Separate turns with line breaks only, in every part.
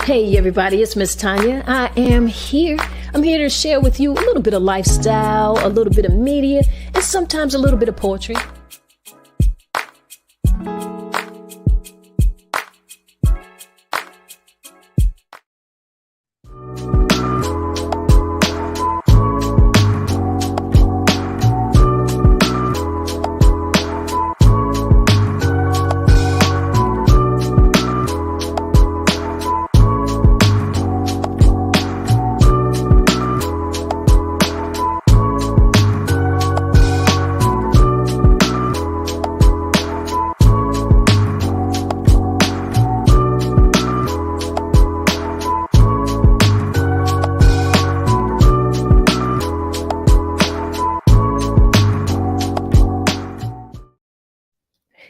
Hey everybody, it's Miss Tonya. I am here. I'm here to share with you a little bit of lifestyle, a little bit of media, and sometimes a little bit of poetry.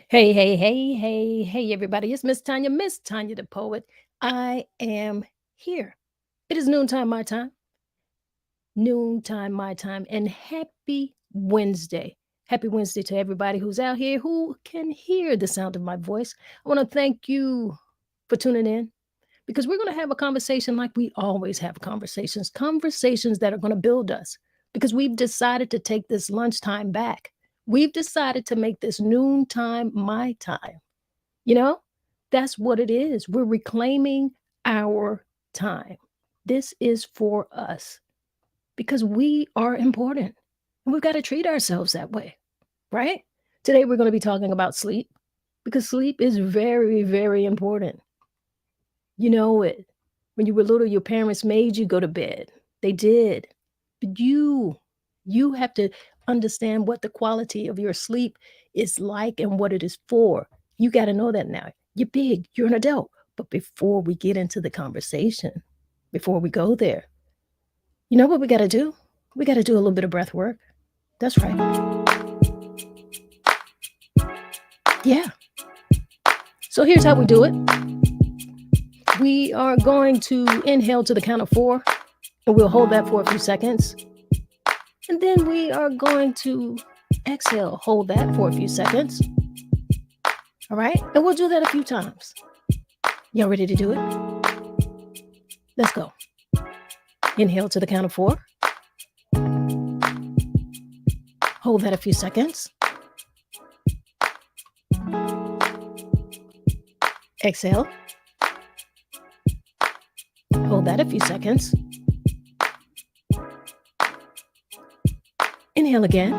Hey, everybody. It's Miss Tonya the poet. I am here. It is noontime, my time. Noontime, my time. And happy Wednesday. Happy Wednesday to everybody who's out here who can hear the sound of my voice. I want to thank you for tuning in because we're going to have a conversation like we always have conversations that are going to build us because we've decided to take this lunchtime back. We've decided to make this noontime my time. You know, that's what it is. We're reclaiming our time. This is for us because we are important and we've got to treat ourselves that way, right? Today, we're going to be talking about sleep because sleep is very, very important. You know it. When you were little, your parents made you go to bed. They did. But you have to understand what the quality of your sleep is like and what it is for. You got to know that now. You're big, you're an adult. But before we get into the conversation, before we go there, you know what we got to do? We got to do a little bit of breath work. That's right. Yeah. So here's how we do it. We are going to inhale to the count of 4, and we'll hold that for a few seconds. And then we are going to exhale, hold that for a few seconds. All right? And we'll do that a few times. Y'all ready to do it? Let's go. Inhale to the count of 4. Hold that a few seconds. Exhale. Hold that a few seconds. Inhale again.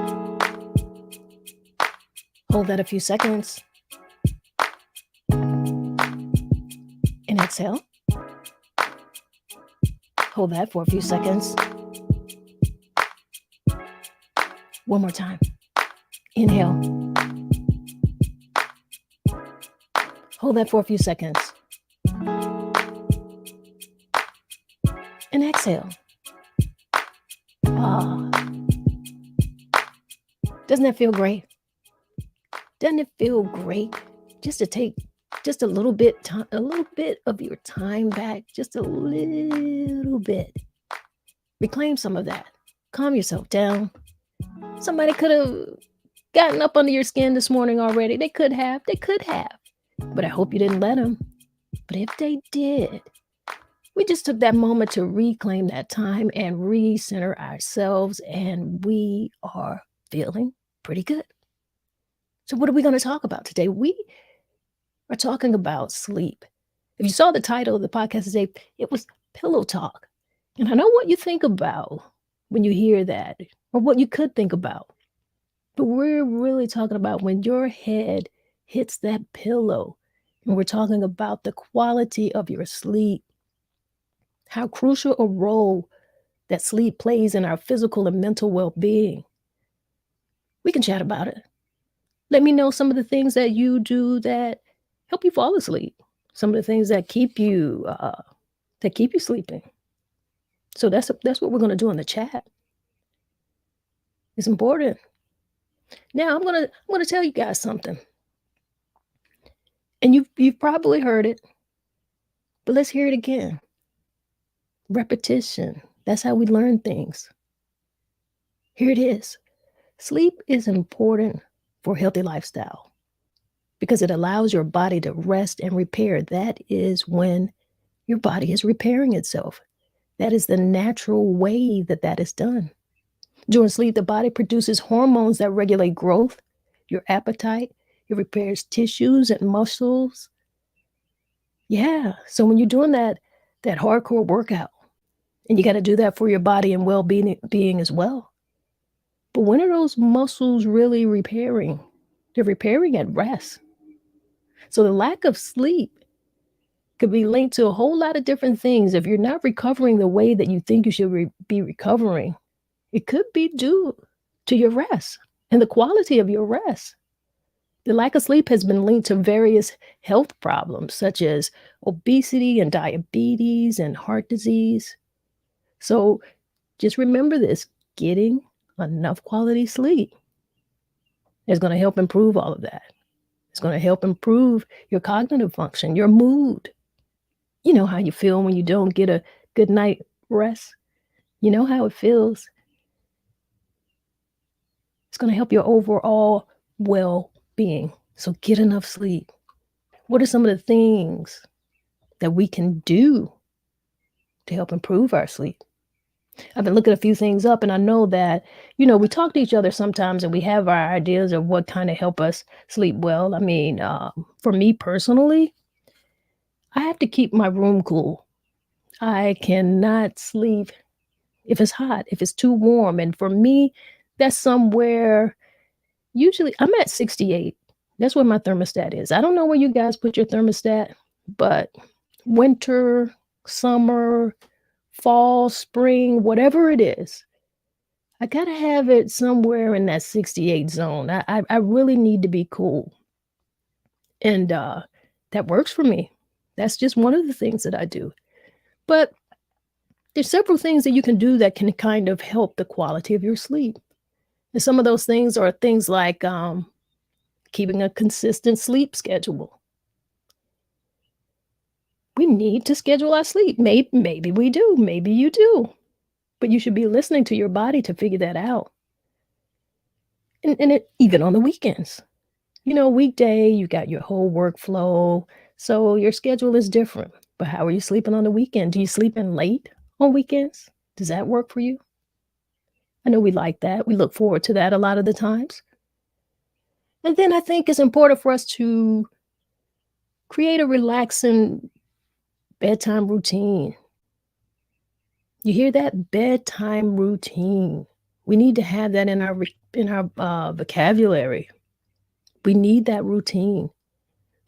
Hold that a few seconds. And exhale. Hold that for a few seconds. One more time. Inhale. Hold that for a few seconds. And exhale. Doesn't that feel great? Doesn't it feel great just to take just a little bit of your time back, just a little bit. Reclaim some of that. Calm yourself down. Somebody could have gotten up under your skin this morning already. They could have. But I hope you didn't let them. But if they did, we just took that moment to reclaim that time and recenter ourselves, and we are feeling pretty good. So what are we going to talk about today? We are talking about sleep. If you saw the title of the podcast today, it was Pillow Talk. And I know what you think about when you hear that, or what you could think about. But we're really talking about when your head hits that pillow, and we're talking about the quality of your sleep, how crucial a role that sleep plays in our physical and mental well-being. We can chat about it. Let me know some of the things that you do that help you fall asleep. Some of the things that keep you sleeping. So that's what we're going to do in the chat. It's important. Now I'm gonna tell you guys something, and you've probably heard it, but let's hear it again. Repetition. That's how we learn things. Here it is. Sleep is important for a healthy lifestyle because it allows your body to rest and repair. That is when Your body is repairing itself. That is the natural way that is done. During sleep, the body produces hormones that regulate growth, your appetite, it repairs tissues and muscles. Yeah, so when you're doing that hardcore workout, and you gotta do that for your body and well-being as well. But when are those muscles really repairing? They're repairing at rest. So the lack of sleep could be linked to a whole lot of different things. If you're not recovering the way that you think you should be recovering, it could be due to your rest and the quality of your rest. The lack of sleep has been linked to various health problems such as obesity and diabetes and heart disease. So just remember this, getting enough quality sleep is going to help improve all of that. It's going to help improve your cognitive function, your mood. You know how you feel when you don't get a good night rest. You know how it feels. It's going to help your overall well-being. So get enough sleep. What are some of the things that we can do to help improve our sleep? I've been looking a few things up, and I know that, we talk to each other sometimes and we have our ideas of what kind of help us sleep well. I mean, for me personally, I have to keep my room cool. I cannot sleep if it's hot, if it's too warm. And for me, that's somewhere, usually I'm at 68. That's where my thermostat is. I don't know where you guys put your thermostat, but winter, summer, fall, spring, whatever it is, I gotta have it somewhere in that 68 zone. I really need to be cool. And that works for me. That's just one of the things that I do. But there's several things that you can do that can kind of help the quality of your sleep. And some of those things are things like keeping a consistent sleep schedule. We need to schedule our sleep. Maybe we do. Maybe you do. But you should be listening to your body to figure that out. And even on the weekends. Weekday, you got your whole workflow, so your schedule is different. But how are you sleeping on the weekend? Do you sleep in late on weekends? Does that work for you? I know we like that. We look forward to that a lot of the times. And then I think it's important for us to create a relaxing bedtime routine. You hear that? Bedtime routine. We need to have that in our vocabulary. We need that routine.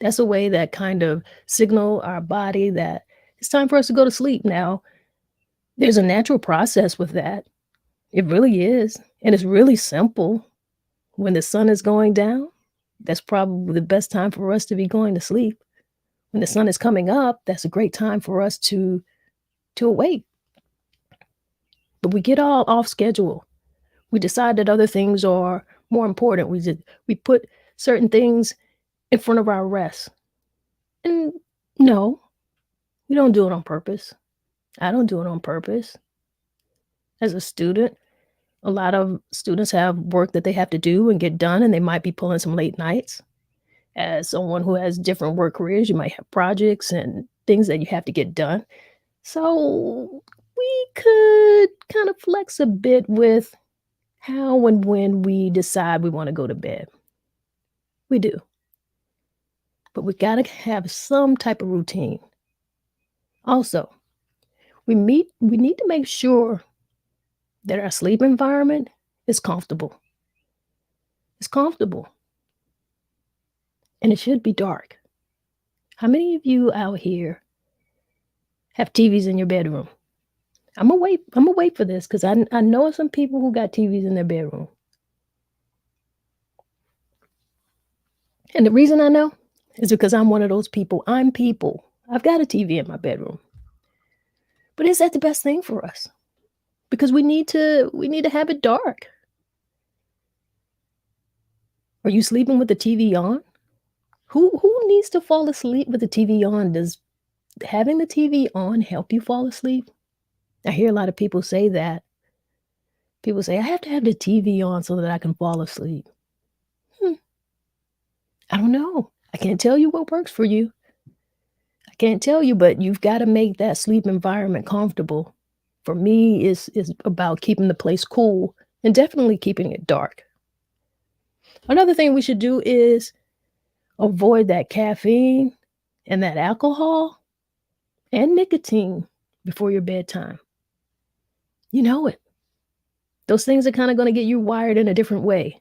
That's a way that kind of signal our body that it's time for us to go to sleep now. There's a natural process with that. It really is. And it's really simple. When the sun is going down, that's probably the best time for us to be going to sleep. When the sun is coming up, that's a great time for us to awake. But we get all off schedule. We decide that other things are more important. We put certain things in front of our rest. And no, we don't do it on purpose. I don't do it on purpose. As a student, a lot of students have work that they have to do and get done, and they might be pulling some late nights. As someone who has different work careers, you might have projects and things that you have to get done. So we could kind of flex a bit with how and when we decide we want to go to bed. We do. But we got to have some type of routine. Also, we need to make sure that our sleep environment is comfortable. It's comfortable. And it should be dark. How many of you out here have TVs in your bedroom? I'm gonna wait for this because I know some people who got TVs in their bedroom. And the reason I know is because I'm one of those people. I'm people. I've got a TV in my bedroom. But is that the best thing for us? Because we need to have it dark. Are you sleeping with the TV on? Who needs to fall asleep with the TV on? Does having the TV on help you fall asleep? I hear a lot of people say that. People say, I have to have the TV on so that I can fall asleep. I don't know. I can't tell you what works for you. I can't tell you, but you've got to make that sleep environment comfortable. For me, is about keeping the place cool and definitely keeping it dark. Another thing we should do is avoid that caffeine and that alcohol and nicotine before your bedtime. You know it. Those things are kind of going to get you wired in a different way.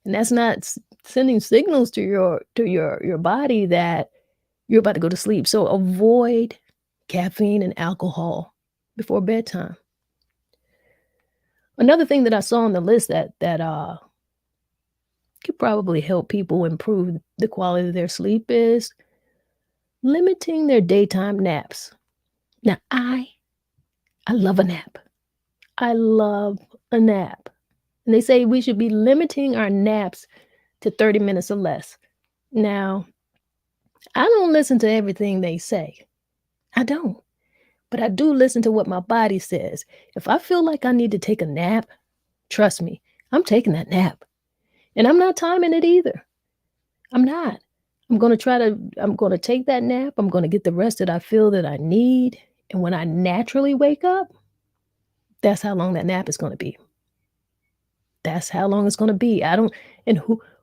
And that's not sending signals to your body that you're about to go to sleep. So avoid caffeine and alcohol before bedtime. Another thing that I saw on the list that could probably help people improve the quality of their sleep is limiting their daytime naps. Now, I love a nap. I love a nap. And they say we should be limiting our naps to 30 minutes or less. Now, I don't listen to everything they say. I don't. But I do listen to what my body says. If I feel like I need to take a nap, trust me, I'm taking that nap. And I'm not timing it either. I'm not. I'm going to take that nap. I'm going to get the rest that I feel that I need. And when I naturally wake up, that's how long that nap is going to be. That's how long it's going to be. And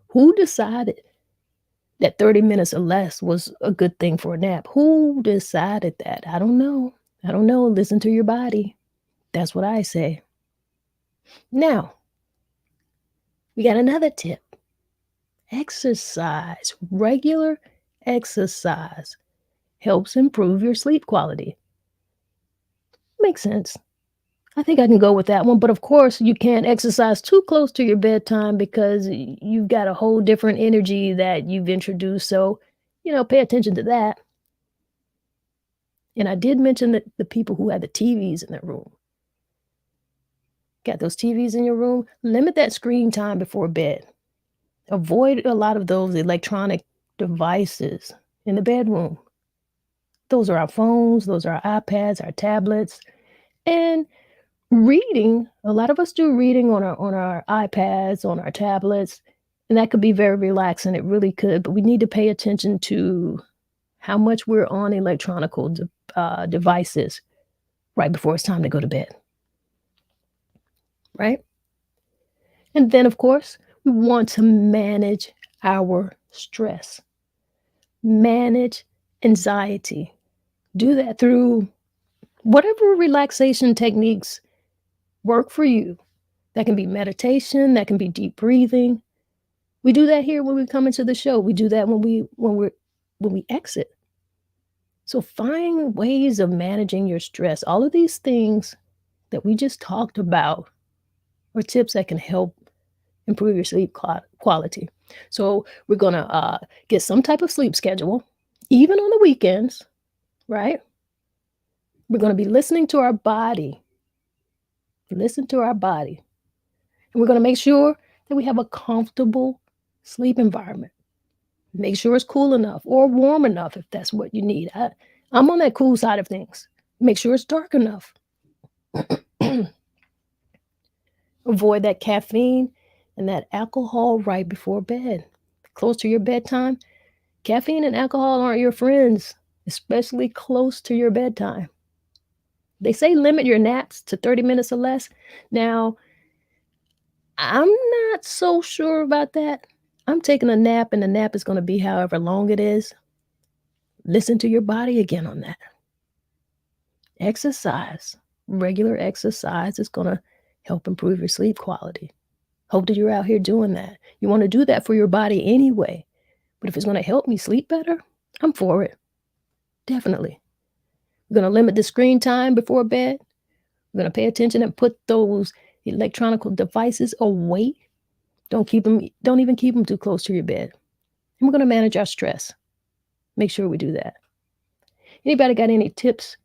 who decided that 30 minutes or less was a good thing for a nap? Who decided that? I don't know. I don't know. Listen to your body. That's what I say. Now, we got another tip. Exercise. Regular exercise helps improve your sleep quality. Makes sense. I think I can go with that one. But of course, you can't exercise too close to your bedtime because you've got a whole different energy that you've introduced. So, pay attention to that. And I did mention that the people who have the TVs in their room. Got those TVs in your room? Limit that screen time before bed. Avoid a lot of those electronic devices in the bedroom. Those are our phones, those are our iPads, our tablets. And reading, a lot of us do reading on our iPads, on our tablets, and that could be very relaxing. It really could, but we need to pay attention to how much we're on electronic devices right before it's time to go to bed. Right? And then, of course, we want to manage our stress, manage anxiety. Do that through whatever relaxation techniques work for you. That can be meditation, that can be deep breathing. We do that here when we come into the show. We do that when we exit. So find ways of managing your stress. All of these things that we just talked about are tips that can help improve your sleep quality. So we're going to get some type of sleep schedule, even on the weekends, right? We're going to be listening to our body. Listen to our body. And we're going to make sure that we have a comfortable sleep environment. Make sure it's cool enough or warm enough if that's what you need. I'm on that cool side of things. Make sure it's dark enough. Avoid that caffeine and that alcohol right before bed. Close to your bedtime, caffeine and alcohol aren't your friends, especially close to your bedtime. They say limit your naps to 30 minutes or less. Now, I'm not so sure about that. I'm taking a nap, and the nap is going to be however long it is. Listen to your body again on that. Exercise. Regular exercise is going to help improve your sleep quality. Hope that you're out here doing that. You want to do that for your body anyway. But if it's going to help me sleep better, I'm for it. Definitely. We're going to limit the screen time before bed. We're going to pay attention and put those electronic devices away. Don't even keep them too close to your bed. And we're going to manage our stress. Make sure we do that. Anybody got any tips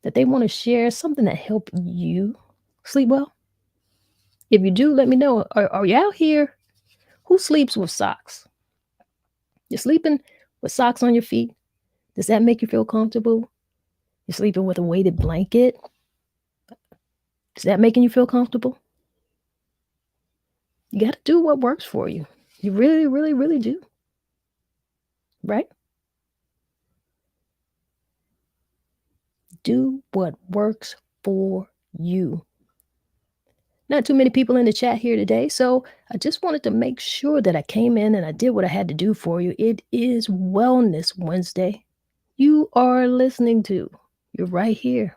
that they want to share, something that help you sleep well? If you do, let me know. Are you out here? Who sleeps with socks? You're sleeping with socks on your feet? Does that make you feel comfortable? You're sleeping with a weighted blanket? Is that making you feel comfortable? You got to do what works for you. You really, really, really do. Right? Do what works for you. Not too many people in the chat here today, so I just wanted to make sure that I came in and I did what I had to do for you. It is Wellness Wednesday. You are listening to, you're right here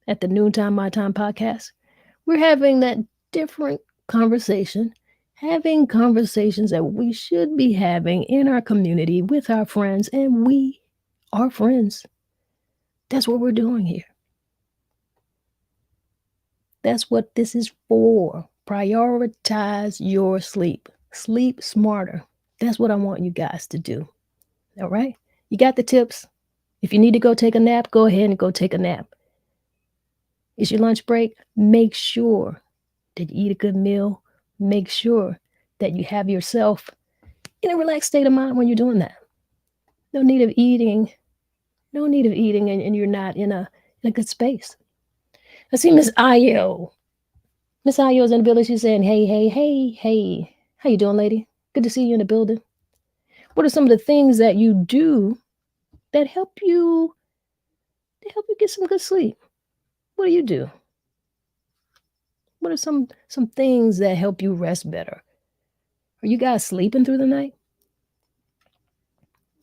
at the Noontime My Time podcast. We're having that different conversation, having conversations that we should be having in our community with our friends, and we are friends. That's what we're doing here. That's what this is for. Prioritize your sleep. Sleep smarter. That's what I want you guys to do. All right? You got the tips. If you need to go take a nap, go ahead and go take a nap. It's your lunch break. Make sure that you eat a good meal. Make sure that you have yourself in a relaxed state of mind when you're doing that. No need of eating. No need of eating and you're not in a good space. I see Miss Ayo. Miss Ayo's in the building. She's saying, hey, hey, hey, hey. How you doing, lady? Good to see you in the building. What are some of the things that you do that help you get some good sleep? What do you do? What are some things that help you rest better? Are you guys sleeping through the night?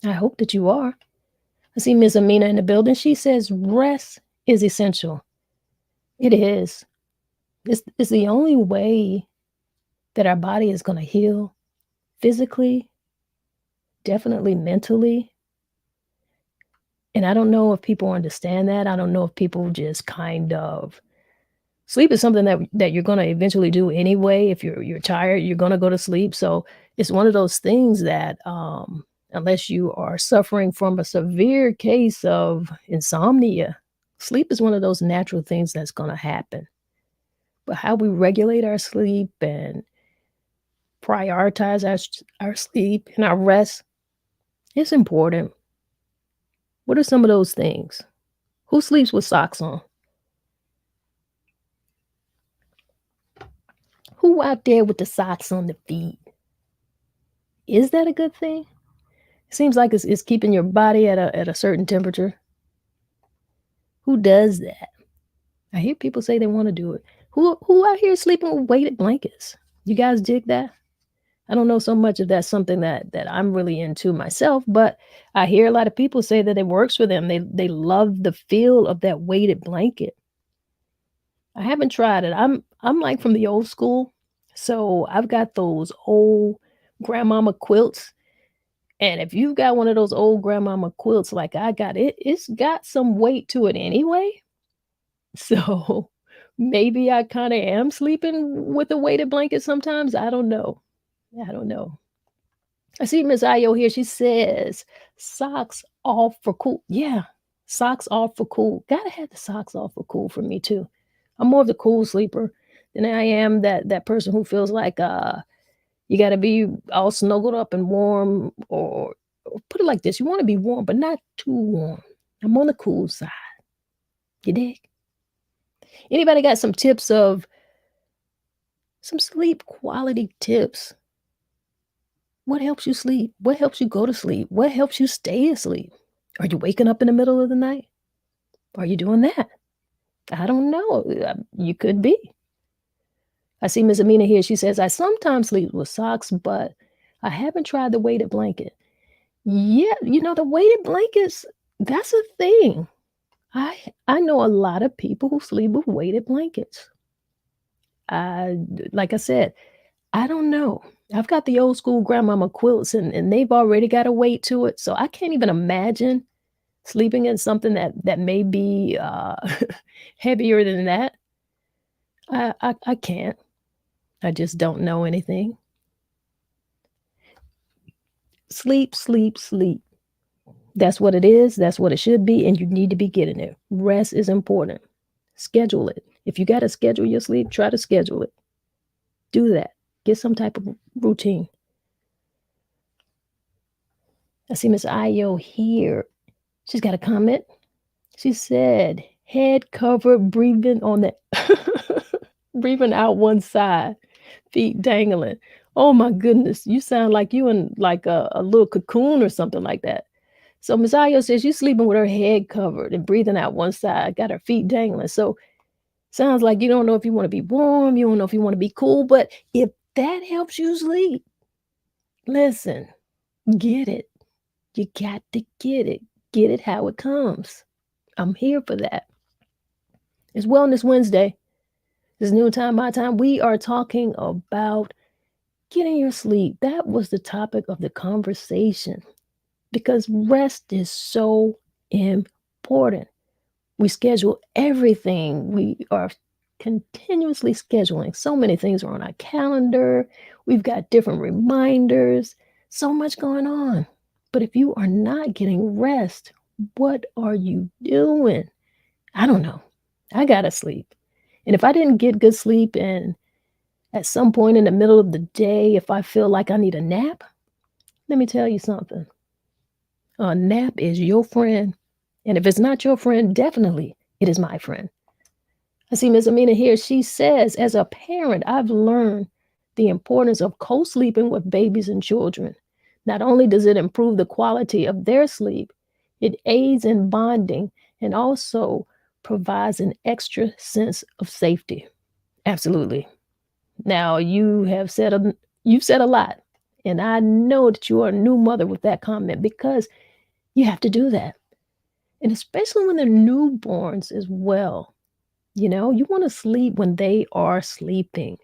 I hope that you are. I see Miss Amina in the building. She says rest is essential. It is. It's the only way that our body is going to heal physically, definitely mentally. And I don't know if people understand that. I don't know if people just kind of sleep is something that you're going to eventually do anyway. If you're tired, you're going to go to sleep. So it's one of those things that unless you are suffering from a severe case of insomnia, sleep is one of those natural things that's going to happen. But how we regulate our sleep and prioritize our sleep and our rest, it's important. What are some of those things? Who sleeps with socks on? Who out there with the socks on the feet? Is that a good thing? It seems like it's keeping your body at a certain temperature. Who does that? I hear people say they want to do it. Who out here sleeping with weighted blankets? You guys dig that? I don't know so much if that's something that I'm really into myself, but I hear a lot of people say that it works for them. They love the feel of that weighted blanket. I haven't tried it. I'm like from the old school, so I've got those old grandmama quilts. And if you've got one of those old grandmama quilts like I got, it's got some weight to it anyway. So maybe I kind of am sleeping with a weighted blanket sometimes. I don't know. I don't know. I see Miss Ayo here. She says socks off for cool. Yeah, socks off for cool. Gotta have the socks off for cool for me too. I'm more of the cool sleeper than I am that person who feels like you gotta be all snuggled up and warm, or put it like this: you want to be warm, but not too warm. I'm on the cool side. You dig? Anybody got some tips of some sleep quality tips? What helps you sleep? What helps you go to sleep? What helps you stay asleep? Are you waking up in the middle of the night? Are you doing that? I don't know. You could be. I see Miss Amina here. She says, I sometimes sleep with socks, but I haven't tried the weighted blanket. Yeah, the weighted blankets, that's a thing. I know a lot of people who sleep with weighted blankets. Like I said, I don't know. I've got the old school grandmama quilts and they've already got a weight to it. So I can't even imagine sleeping in something that may be heavier than that. I can't. I just don't know anything. Sleep, sleep, sleep. That's what it is. That's what it should be. And you need to be getting it. Rest is important. Schedule it. If you got to schedule your sleep, try to schedule it. Do that. Get some type of routine. I see Miss Ayo here. She's got a comment. She said, head covered, breathing on that, breathing out one side, feet dangling. Oh my goodness. You sound like you in like a little cocoon or something like that. So Miss Ayo says she's sleeping with her head covered and breathing out one side, got her feet dangling. So sounds like you don't know if you want to be warm, you don't know if you want to be cool, but if that helps you sleep, listen, get it. You got to get it. Get it how it comes. I'm here for that. It's Wellness Wednesday. This is Noontime, my time. We are talking about getting your sleep. That was the topic of the conversation because rest is so important. We schedule everything. We are continuously scheduling. So many things are on our calendar. We've got different reminders, so much going on. But if you are not getting rest, what are you doing? I don't know. I got to sleep. And if I didn't get good sleep and at some point in the middle of the day, if I feel like I need a nap, let me tell you something. A nap is your friend. And if it's not your friend, definitely it is my friend. I see Miss Amina here. She says, as a parent, I've learned the importance of co sleeping with babies and children. Not only does it improve the quality of their sleep, it aids in bonding and also provides an extra sense of safety. Absolutely. Now you've said a lot, and I know that you are a new mother with that comment because you have to do that, and especially when they're newborns as well. You want to sleep when they are sleeping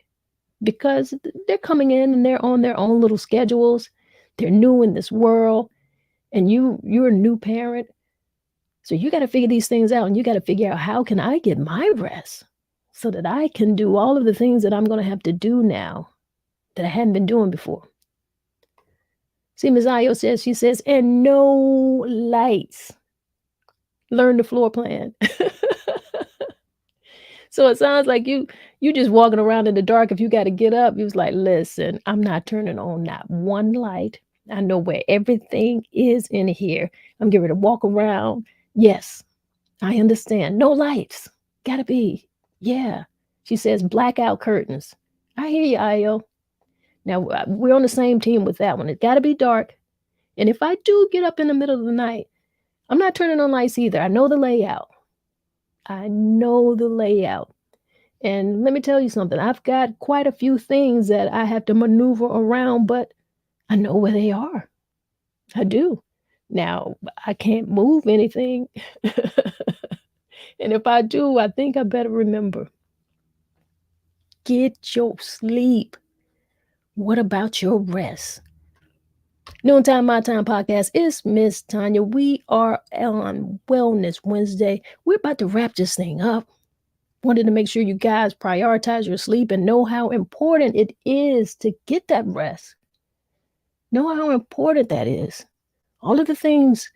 because they're coming in and they're on their own little schedules. They're new in this world, and you're a new parent, so you got to figure these things out, and you got to figure out how can I get my rest so that I can do all of the things that I'm going to have to do now that I hadn't been doing before. See, Ms. Ayo says, she says, and no lights. Learn the floor plan. So it sounds like you just walking around in the dark. If you got to get up, you was like, listen, I'm not turning on not one light. I know where everything is in here. I'm getting ready to walk around. Yes, I understand. No lights. Gotta be. Yeah. She says blackout curtains. I hear you, Ayo. Now we're on the same team with that one. It got to be dark. And if I do get up in the middle of the night, I'm not turning on lights either. I know the layout. I know the layout. And let me tell you something. I've got quite a few things that I have to maneuver around, but I know where they are. I do. Now, I can't move anything. And if I do, I think I better remember. Get your sleep. What about your rest? Noontime, My Time podcast is Miss Tonya. We are on Wellness Wednesday. We're about to wrap this thing up. Wanted to make sure you guys prioritize your sleep and know how important it is to get that rest. Know how important that is. All of the things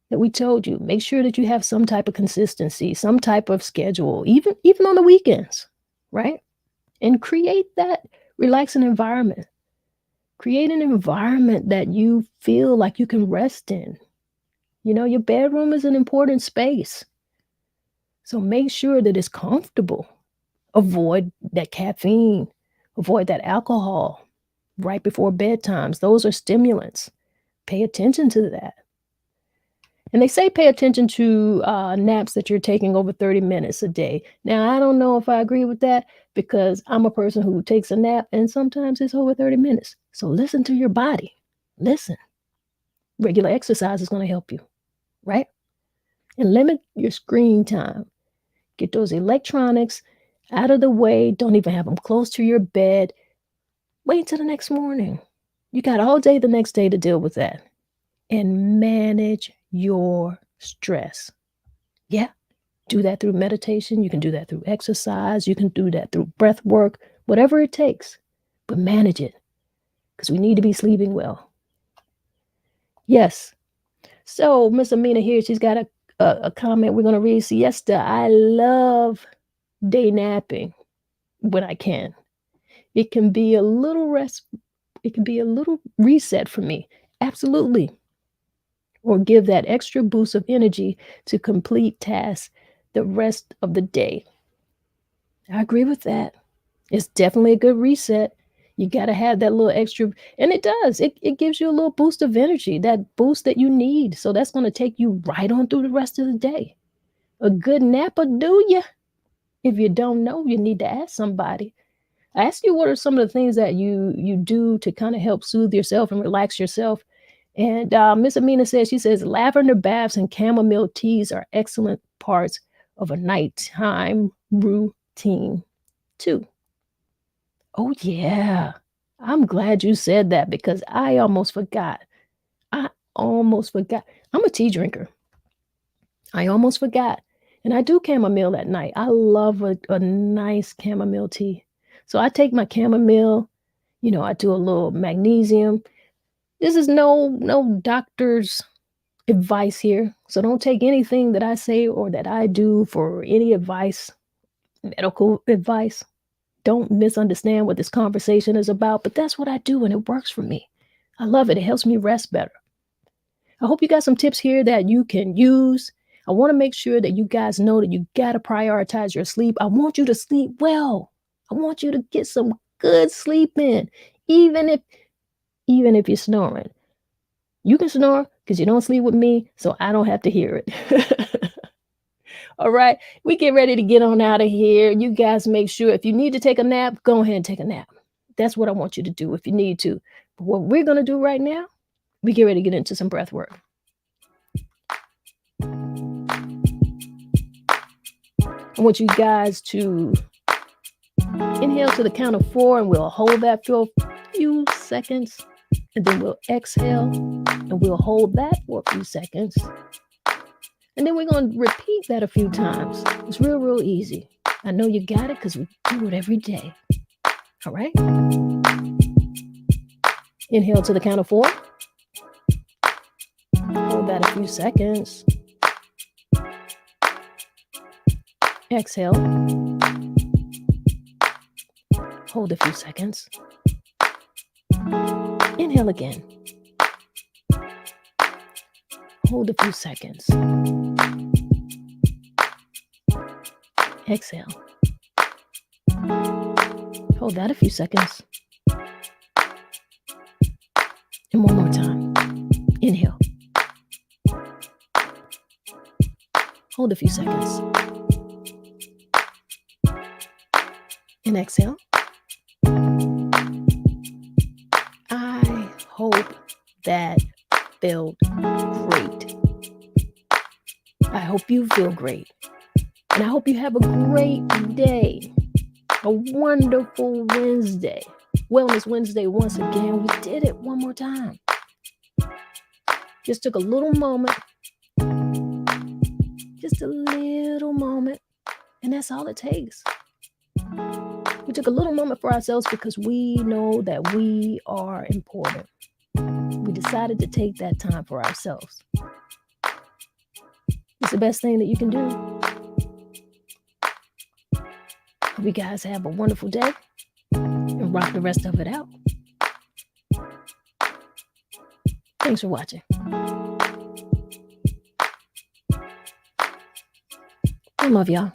that we told you, make sure that you have some type of consistency, some type of schedule, even on the weekends, right? And create that relaxing environment. Create an environment that you feel like you can rest in. Your bedroom is an important space. So make sure that it's comfortable. Avoid that caffeine, avoid that alcohol right before bedtimes. Those are stimulants. Pay attention to that. And they say pay attention to naps that you're taking over 30 minutes a day. Now, I don't know if I agree with that because I'm a person who takes a nap and sometimes it's over 30 minutes. So listen to your body. Listen. Regular exercise is going to help you, right? And limit your screen time. Get those electronics out of the way. Don't even have them close to your bed. Wait till the next morning. You got all day the next day to deal with that. And manage your stress. Yeah, do that through meditation. You can do that through exercise. You can do that through breath work, whatever it takes. But manage it because we need to be sleeping well. Yes. So Miss Amina here, she's got a comment we're going to read. Siesta. I love day napping when I can. It can be a little rest. It can be a little reset for me. Absolutely. Or give that extra boost of energy to complete tasks the rest of the day. I agree with that. It's definitely a good reset. You got to have that little extra, and it does. It gives you a little boost of energy, that boost that you need. So that's going to take you right on through the rest of the day. A good nap will do you. If you don't know, you need to ask somebody. I asked you what are some of the things that you do to kind of help soothe yourself and relax yourself. And Miss Amina says, she says, lavender baths and chamomile teas are excellent parts of a nighttime routine too. Oh, yeah. I'm glad you said that because I almost forgot. I almost forgot. I'm a tea drinker. I almost forgot. And I do chamomile at night. I love a nice chamomile tea. So I take my chamomile, I do a little magnesium. This is no doctor's advice here. So don't take anything that I say or that I do for any advice, medical advice. Don't misunderstand what this conversation is about, but that's what I do and it works for me. I love it. It helps me rest better. I hope you got some tips here that you can use. I want to make sure that you guys know that you got to prioritize your sleep. I want you to sleep well. I want you to get some good sleep in, even if you're snoring. You can snore because you don't sleep with me, so I don't have to hear it. All right, we get ready to get on out of here. You guys make sure if you need to take a nap, go ahead and take a nap. That's what I want you to do if you need to. But what we're going to do right now, we get ready to get into some breath work. I want you guys to inhale to the count of 4, and we'll hold that for a few seconds. And then we'll exhale, and we'll hold that for a few seconds. And then we're going to repeat that a few times. It's real easy. I know you got it because we do it every day. All right? Inhale to the count of 4. Hold that a few seconds. Exhale. Hold a few seconds. Inhale again. Hold a few seconds. Exhale. Hold that a few seconds. And one more time. Inhale. Hold a few seconds. And exhale. I hope that felt great. I hope you feel great. And I hope you have a great day. A wonderful Wednesday. Wellness Wednesday once again. We did it one more time. Just took a little moment. Just a little moment. And that's all it takes. We took a little moment for ourselves because we know that we are important. We decided to take that time for ourselves. It's the best thing that you can do. Hope you guys have a wonderful day and rock the rest of it out. Thanks for watching. I love y'all.